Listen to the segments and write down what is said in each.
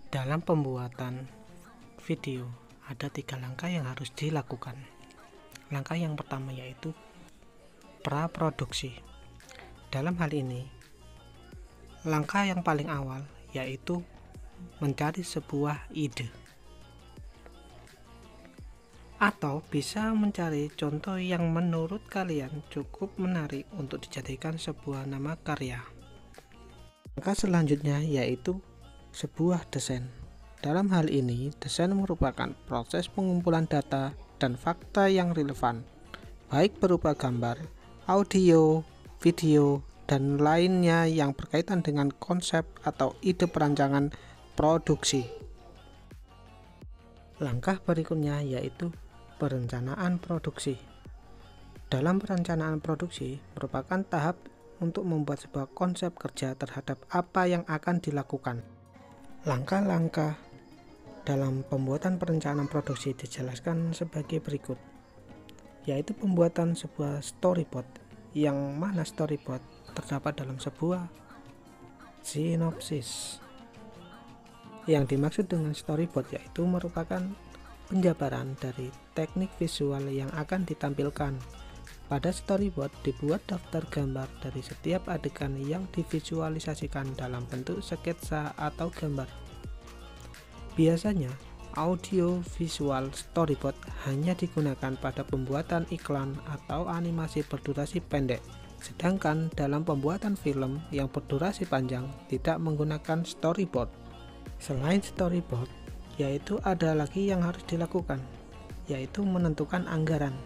Dalam pembuatan video ada 3 langkah yang harus dilakukan. Langkah yang pertama yaitu praproduksi. Dalam hal ini, langkah yang paling awal yaitu mencari sebuah ide, atau bisa mencari contoh yang menurut kalian cukup menarik untuk dijadikan sebuah nama karya. Langkah selanjutnya yaitu sebuah desain. Dalam hal ini, desain merupakan proses pengumpulan data dan fakta yang relevan, baik berupa gambar, audio, video, dan lainnya yang berkaitan dengan konsep atau ide perancangan produksi. Langkah berikutnya yaitu perencanaan produksi. Dalam perencanaan produksi merupakan tahap untuk membuat sebuah konsep kerja terhadap apa yang akan dilakukan. Langkah-langkah dalam pembuatan perencanaan produksi dijelaskan sebagai berikut, yaitu pembuatan sebuah storyboard, yang mana storyboard terdapat dalam sebuah sinopsis. Yang dimaksud dengan storyboard yaitu merupakan penjabaran dari teknik visual yang akan ditampilkan. Pada storyboard dibuat daftar gambar dari setiap adegan yang divisualisasikan dalam bentuk sketsa atau gambar. Biasanya, audio visual storyboard hanya digunakan pada pembuatan iklan atau animasi berdurasi pendek, sedangkan dalam pembuatan film yang berdurasi panjang tidak menggunakan storyboard. Selain storyboard, yaitu ada lagi yang harus dilakukan, yaitu menentukan anggaran.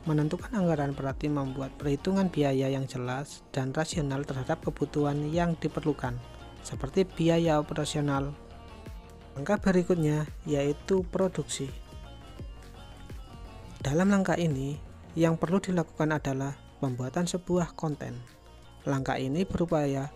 Menentukan anggaran berarti membuat perhitungan biaya yang jelas dan rasional terhadap kebutuhan yang diperlukan, seperti biaya operasional. Langkah berikutnya yaitu produksi. Dalam langkah ini, yang perlu dilakukan adalah pembuatan sebuah konten. Langkah ini berupaya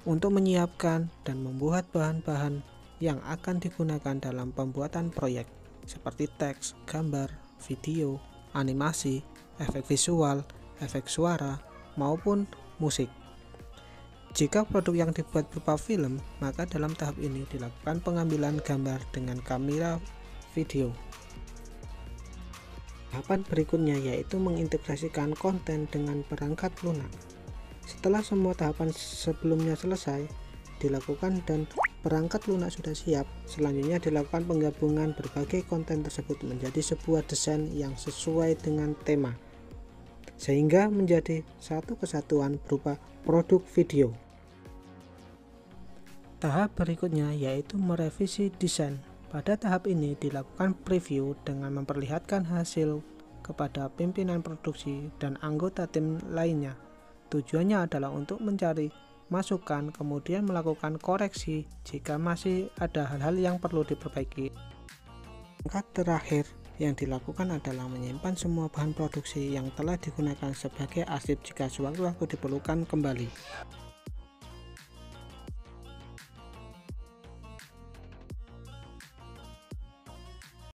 untuk menyiapkan dan membuat bahan-bahan yang akan digunakan dalam pembuatan proyek, seperti teks, gambar, video, animasi, efek visual, efek suara, maupun musik. Jika produk yang dibuat berupa film, maka dalam tahap ini dilakukan pengambilan gambar dengan kamera video. Tahapan berikutnya yaitu mengintegrasikan konten dengan perangkat lunak. Setelah semua tahapan sebelumnya selesai dilakukan dan perangkat lunak sudah siap, selanjutnya dilakukan penggabungan berbagai konten tersebut menjadi sebuah desain yang sesuai dengan tema, sehingga menjadi satu kesatuan berupa produk video. Tahap berikutnya yaitu merevisi desain. Pada tahap ini dilakukan preview dengan memperlihatkan hasil kepada pimpinan produksi dan anggota tim lainnya. Tujuannya adalah untuk mencari masukan, kemudian melakukan koreksi jika masih ada hal-hal yang perlu diperbaiki. Langkah terakhir yang dilakukan adalah menyimpan semua bahan produksi yang telah digunakan sebagai arsip jika sewaktu-waktu diperlukan kembali.